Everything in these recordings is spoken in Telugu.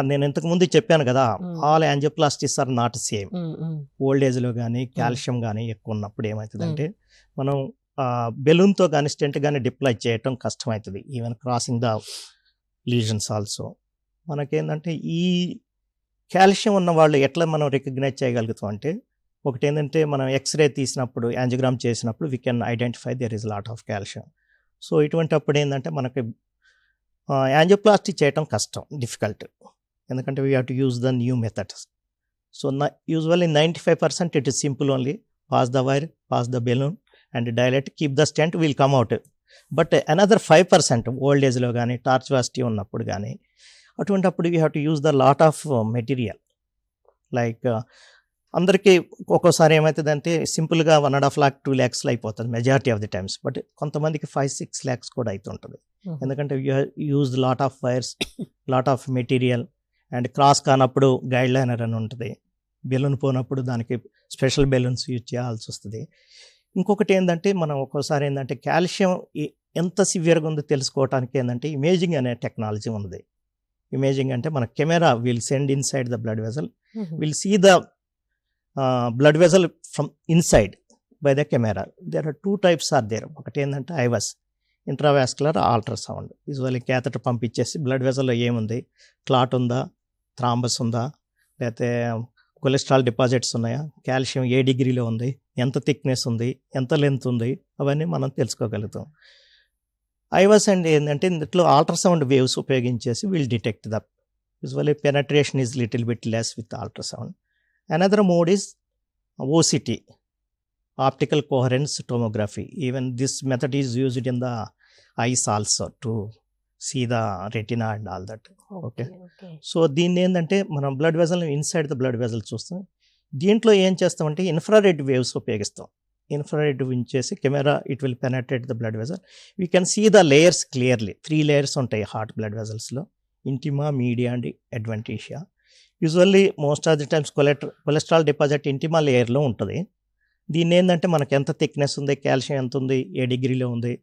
నేను ఇంతకు ముందు చెప్పాను కదా, Hmm. All angioplasties are not same. Mm. Old ఏజ్లో కానీ కాల్షియం కానీ ఎక్కువ ఉన్నప్పుడు ఏమవుతుందంటే మనం బెలూన్తో కానీ స్టెంట్ కానీ డిప్లాయ్ చేయటం కష్టమవుతుంది, even crossing the lesions also. మనకేంటంటే ఈ కాల్షియం ఉన్న వాళ్ళు ఎట్లా మనం రికగ్నైజ్ చేయగలుగుతాం అంటే, ఒకటి ఏంటంటే మనం ఎక్స్రే తీసినప్పుడు యాంజియోగ్రామ్ చేసినప్పుడు we can identify there is lot of calcium. So ఇటువంటి అప్పుడు ఏంటంటే మనకి యాంజియోప్లాస్టీ చేయటం కష్టం, డిఫికల్ట్, ఎందుకంటే we have to use the new methods. So usually 95% it is simple only, pass the wire, pass the balloon and dilate, keep the stent, will come out. But another 5% old ఏజ్లో కానీ టార్చువాసిటీ ఉన్నప్పుడు కానీ అటువంటి అప్పుడు we have to use the lot of material. Like అందరికీ ఒక్కోసారి ఏమవుతుందంటే సింపుల్గా 1.5 lakh 2 lakhsలో అయిపోతుంది majority of the times, but కొంతమందికి 5-6 lakhs కూడా అవుతుంటుంది. ఎందుకంటే use lot of wires, lot of material, and cross కానప్పుడు గైడ్ లైనర్ అని ఉంటుంది, బెలూన్ పోనప్పుడు దానికి స్పెషల్ బెలూన్స్ యూజ్ చేయాల్సి వస్తుంది. ఇంకొకటి ఏంటంటే మనం ఒక్కోసారి ఏంటంటే కాల్షియం ఎంత సివియర్గా ఉందో తెలుసుకోవడానికి ఏంటంటే ఇమేజింగ్ అనే టెక్నాలజీ ఉంది. ఇమేజింగ్ అంటే మన camera will send inside the blood vessel, will see the blood vessel from inside by the camera. There are 2 types are there. ఒకటి ఏంటంటే ఐవస్, ఇంట్రావాస్కులర్ అల్ట్రాసౌండ్. యూజువల్లీ క్యాథెటర్ పంపించేసి బ్లడ్ వెజల్లో ఏముంది, క్లాట్ ఉందా, థ్రాంబస్ ఉందా, లేకపోతే కొలెస్ట్రాల్ డిపాజిట్స్ ఉన్నాయా, కాల్షియం ఏ డిగ్రీలో ఉంది, ఎంత థిక్నెస్ ఉంది, ఎంత లెంత్ ఉంది, అవన్నీ మనం తెలుసుకోగలుగుతాం. ఐవస్ అండ్ ఏంటంటే ఇందులో అల్ట్రాసౌండ్ వేవ్స్ ఉపయోగించేసి will detect the, usually penetration is little bit less with ultrasound. Another mode is OCT, optical coherence tomography. Even this method is used in the eyes also to see the retina and all that. Okay. So దీన్ని ఏంటంటే మనం blood vessel inside the blood vessel చూస్తాం. దీంట్లో ఏం చేస్తామంటే ఇన్ఫ్రారెడ్ వేవ్స్ ఉపయోగిస్తాం. ఇన్ఫ్రారెడ్ ఉంచేసి camera it will penetrate the blood vessel. We can see the layers clearly. 3 layers ఉంటాయి హార్ట్ బ్లడ్ వెజల్స్లో, intima, media and adventitia. Usually most of the times cholesterol deposit intima లేయర్లో ఉంటుంది. దీన్ని ఏంటంటే మనకు ఎంత థిక్నెస్ ఉంది, కాల్షియం ఎంత ఉంది, ఏ డిగ్రీలో ఉంది.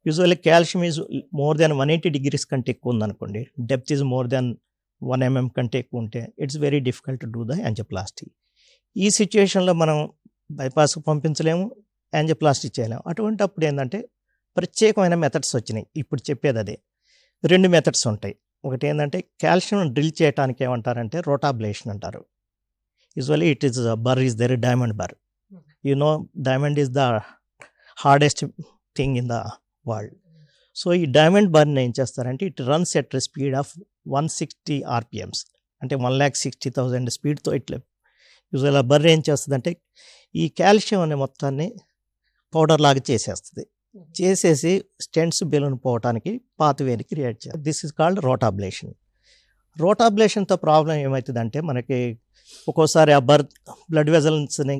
Usually calcium is more than 180 degrees కంటే ఎక్కువ ఉందనుకోండి, depth is more than 1 mm కంటే ఎక్కువ ఉంటే it's very difficult to do the angioplasty. ఈ సిచ్యుయేషన్లో మనం బైపాస్కి పంపించలేము, యాంజియోప్లాస్టీ చేయలేము. అటువంటి అప్పుడు ఏంటంటే ప్రత్యేకమైన మెథడ్స్ వచ్చినాయి. ఇప్పుడు చెప్పేది అదే. 2 మెథడ్స్ ఉంటాయి. ఒకటి ఏంటంటే కాల్షియం డ్రిల్ చేయడానికి ఏమంటారంటే రోటాబ్లేషన్ అంటారు. యూజువల్లీ ఇట్ ఈస్ బర్ ఈస్ దేర్, డైమండ్ బర్. You know diamond is the hardest thing in the world. So ఈ డైమండ్ బర్ని ఏం చేస్తారంటే it runs at speed of 160 RPMs, అంటే 1,60,000 స్పీడ్తో ఇట్లా యూజువల్ ఆ బర్ ఏం చేస్తుందంటే ఈ కాల్షియం అనే మొత్తాన్ని పౌడర్ లాగా చేసేస్తుంది. చేసేసి స్టెంట్స్ బెలూన్ పోవటానికి పాత్వేని క్రియేట్ చేయాలి. This is called rotablation. రోటాబ్లేషన్తో ప్రాబ్లం ఏమవుతుందంటే మనకి ఒక్కోసారి ఆ బ్లడ్ వెజల్స్ని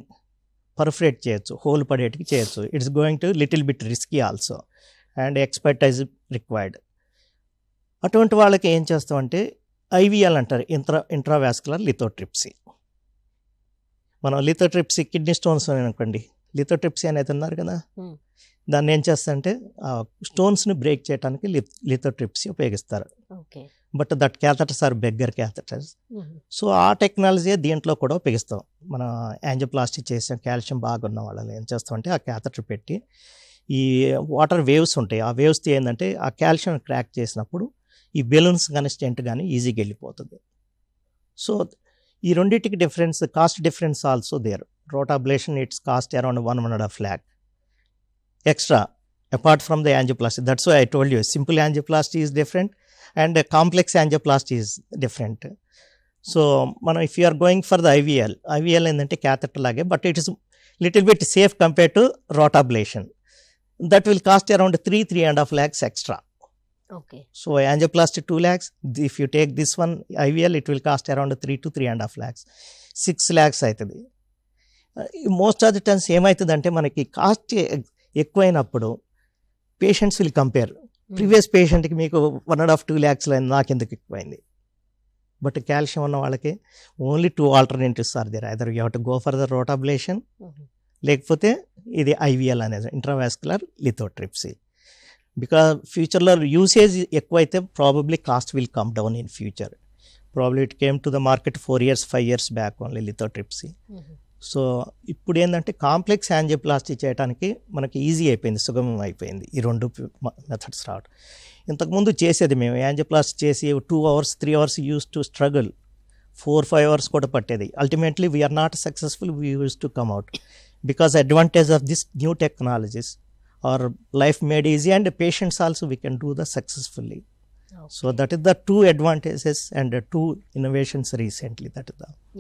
పర్ఫరేట్ చేయొచ్చు, హోల్ పడేటికి చేయొచ్చు. It's going to little bit risky also and expertise required. అటువంటి వాళ్ళకి ఏం చేస్తామంటే IVL అంటారు, ఇంట్రావాస్కులర్ లిథోట్రిప్సీ. మనం లిథోట్రిప్సీ కిడ్నీ స్టోన్స్ అనుకోండి, లిథోట్రిప్సీ అనేది అన్నారు కదా, దాన్ని ఏం చేస్తారంటే స్టోన్స్ని బ్రేక్ చేయడానికి లిథోట్రిప్సీ ఉపయోగిస్తారు. But that catheters are bigger catheters. So ఆ టెక్నాలజీ దీంట్లో కూడా ఉపయోగిస్తాం. మన యాంజియోప్లాస్టీ చేసిన కాల్షియం బాగున్న వాళ్ళని ఏం చేస్తామంటే ఆ క్యాథెటర్ పెట్టి ఈ వాటర్ వేవ్స్ ఉంటాయి, ఆ వేవ్స్ ఏంటంటే ఆ కాల్షియం క్రాక్ చేసినప్పుడు ఈ బెలూన్స్ కానీ స్టెంట్ కానీ ఈజీగా వెళ్ళిపోతుంది. సో ఈ రెండింటికి difference, cost difference also there. Rotablation it's cost around 1.5 lakh extra apart from the angioplasty. That's why I told you simple angioplasty is different and complex angioplasty is different. So if you are going for the IVL ఏంటంటే catheter లాగే, but it is little bit safe compared to rotablation. That will cost around 3.5 lakhs extra. Okay. So angioplasty 2 lakhs. If you take this one IVL, it will cost around 3 to 3.5 lakhs. 6 lakhs అవుతుంది. మోస్ట్ ఆఫ్ ది టైమ్స్ ఏమవుతుందంటే మనకి కాస్ట్ ఎక్కువైనప్పుడు పేషెంట్స్ విల్ కంపేర్. ప్రీవియస్ పేషెంట్కి మీకు 1.5-2 lakhs నాకెందుకు ఎక్కువైంది. బట్ కాల్షియం ఉన్న వాళ్ళకి only 2 alternatives are there. Either you have to go for the rotablation, లేకపోతే ఇది IVL అనేది ఇంట్రావాస్కులర్ లిథోట్రిప్సీ. బికాజ్ ఫ్యూచర్లో యూసేజ్ ఎక్కువైతే probably cost will come down in future. Probably it came to the market 4 years 5 years back only lithotripsy. So ఇప్పుడు ఏంటంటే కాంప్లెక్స్ యాంజియోప్లాస్టీ చేయడానికి మనకి ఈజీ అయిపోయింది, సుగమం అయిపోయింది ఈ రెండు మెథడ్స్ రావడం. ఇంతకుముందు చేసేది మేము యాంజియోప్లాస్టీ చేసి 2 hours 3 hours used to struggle, 4-5 hours కూడా పట్టేది. Ultimately we are not successful, we used to come out because advantage of this new technologies are life made easy and patients also we can do the successfully. So that is the two advantages and the two innovations recently. That is the